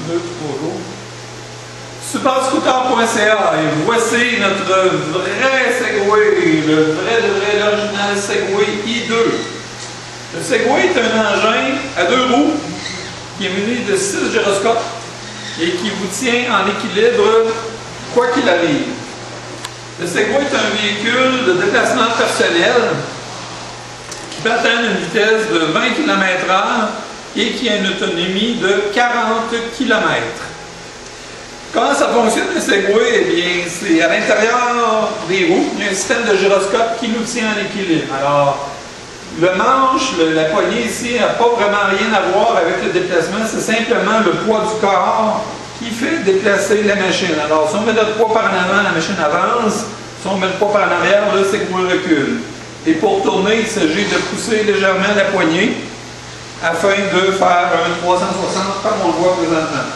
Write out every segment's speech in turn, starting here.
1, 2, 3 go. Superscooter.ca et voici notre vrai Segway, le vrai, l'original Segway I2. Le Segway est un engin à 2 roues qui est muni de 6 gyroscopes et qui vous tient en équilibre quoi qu'il arrive. Le Segway est un véhicule de déplacement personnel qui peut atteindre une vitesse de 20 km/h et qui a une autonomie de 40 km. Comment ça fonctionne le Segway? Eh bien, c'est à l'intérieur des roues, il y a un système de gyroscope qui nous tient en équilibre. Alors, le manche, la poignée ici n'a pas vraiment rien à voir avec le déplacement, c'est simplement le poids du corps qui fait déplacer la machine. Alors, si on met notre poids par en avant, la machine avance. Si on met le poids par en arrière, le Segway recule. Et pour tourner, il s'agit de pousser légèrement la poignée afin de faire un 360 comme on le voit présentement.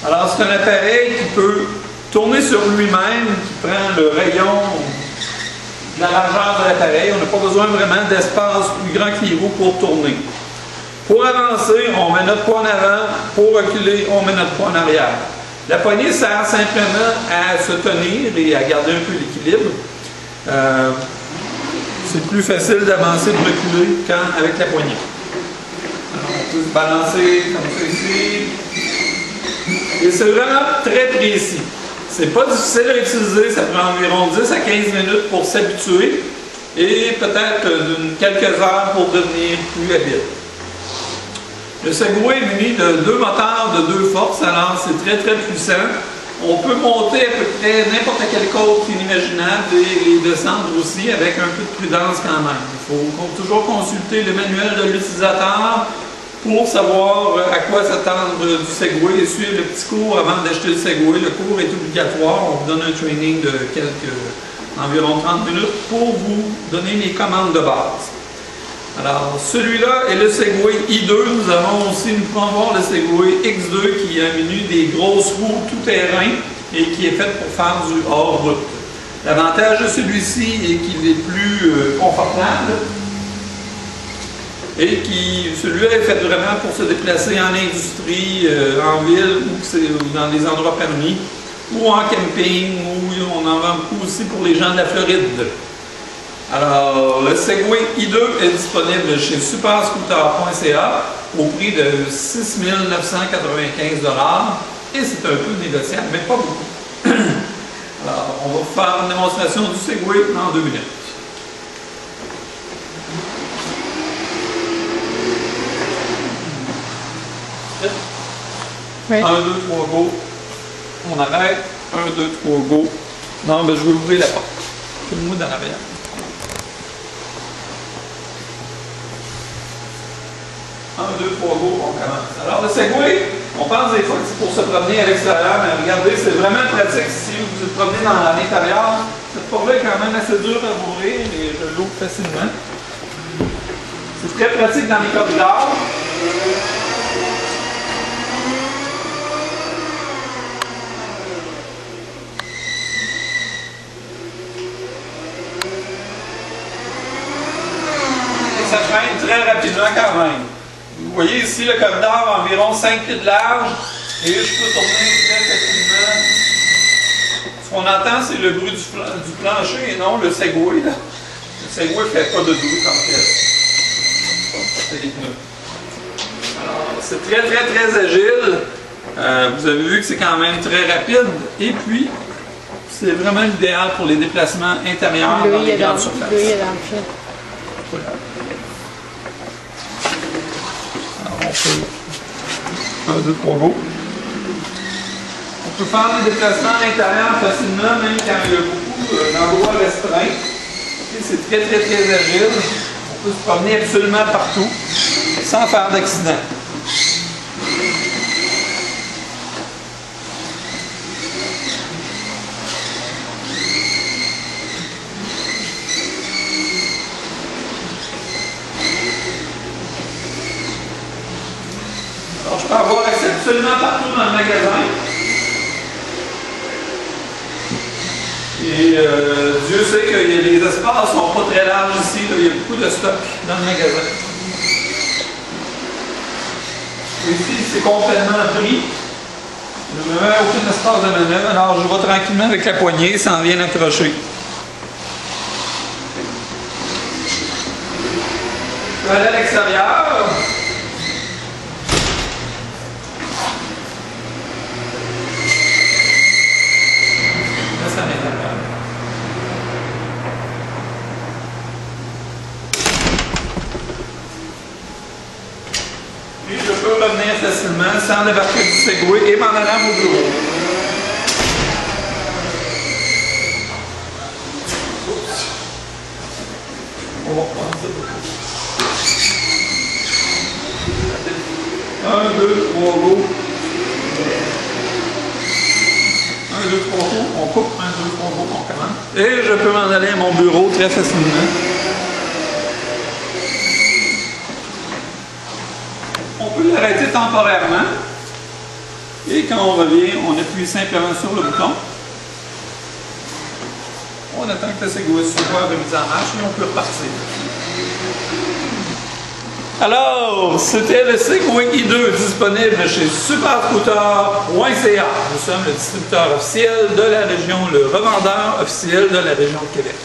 Alors, c'est un appareil qui peut tourner sur lui-même, qui prend le rayon de la largeur de l'appareil. On n'a pas besoin vraiment d'espace plus grand que les roues pour tourner. Pour avancer, on met notre poids en avant. Pour reculer, on met notre poids en arrière. La poignée sert simplement à se tenir et à garder un peu l'équilibre. C'est plus facile d'avancer et de reculer qu'avec la poignée. Alors, on peut se balancer comme ça ici. Et c'est vraiment très précis. C'est pas difficile à utiliser, ça prend environ 10 à 15 minutes pour s'habituer et peut-être quelques heures pour devenir plus habile. Le Segway est muni de 2 moteurs de 2 forces, alors c'est très puissant. On peut monter à peu près n'importe quelle côte inimaginable et les descendre aussi avec un peu de prudence quand même. Il faut toujours consulter le manuel de l'utilisateur pour savoir à quoi s'attendre du Segway et suivre le petit cours avant d'acheter le Segway. Le cours est obligatoire, on vous donne un training de environ 30 minutes pour vous donner les commandes de base. Alors, celui-là est le Segway I2. Nous avons aussi, nous pouvons voir le Segway X2 qui a menu des grosses roues tout-terrain et qui est fait pour faire du hors-route. L'avantage de celui-ci est qu'il est plus confortable et celui-là est fait vraiment pour se déplacer en industrie, en ville ou dans des endroits permis, ou en camping, ou on en vend beaucoup aussi pour les gens de la Floride. Alors, le Segway I2 est disponible chez superscooter.ca au prix de 6 995 $, et c'est un peu négociable, mais pas beaucoup. Alors, on va vous faire une démonstration du Segway en 2 minutes. Oui. 1, 2, 3, go. On arrête. 1, 2, 3, go. Non, mais je vais ouvrir la porte. Tout le monde dans l'arrière. 1, 2, 3, go, on commence. Alors, le Segway, on pense des fois que c'est pour se promener à l'extérieur, mais regardez, c'est vraiment pratique si vous vous promenez dans l'intérieur. Cette porte-là est quand même assez dure à ouvrir et je l'ouvre facilement. C'est très pratique dans les corridors. Ça freine très rapidement quand même. Vous voyez ici le corridor environ 5 pieds de large et je peux tourner très facilement. Ce qu'on entend, c'est le bruit du plancher et non le Segway. Là. Le Segway ne fait pas de bruit comme tel. C'est les pneus. Alors, c'est très agile. Vous avez vu que c'est quand même très rapide et puis c'est vraiment l'idéal pour les déplacements intérieurs dans les grandes surfaces. Voilà. On peut 1, 2, 3, go. On peut faire des déplacements à l'intérieur facilement, même quand il y a beaucoup d'endroits restreints. C'est très agile. On peut se promener absolument partout sans faire d'accident. Alors, je peux avoir accès absolument partout dans le magasin. Et Dieu sait que les espaces ne sont pas très larges ici. Là. Il y a beaucoup de stock dans le magasin. Ici, c'est complètement pris. Je ne mets aucun espace de manœuvre, alors je vais tranquillement avec la poignée sans rien accrocher. Je vais aller à l'extérieur. Là, ça m'intéresse. Et je peux revenir facilement sans débarquer du Segway et m'en allant à mon bureau. On va reprendre ça. 1, 2, 3 go. 1, 2, 3 go, on coupe. 1, 2, 3 go, on commence. Et je peux m'en aller à mon bureau très facilement. On peut l'arrêter temporairement. Et quand on revient, on appuie simplement sur le bouton. On attend que le Segway soit remis en marche et on peut repartir. Alors, c'était le Segway i2 disponible chez superscooter.ca. Nous sommes le distributeur officiel de la région, le revendeur officiel de la région de Québec.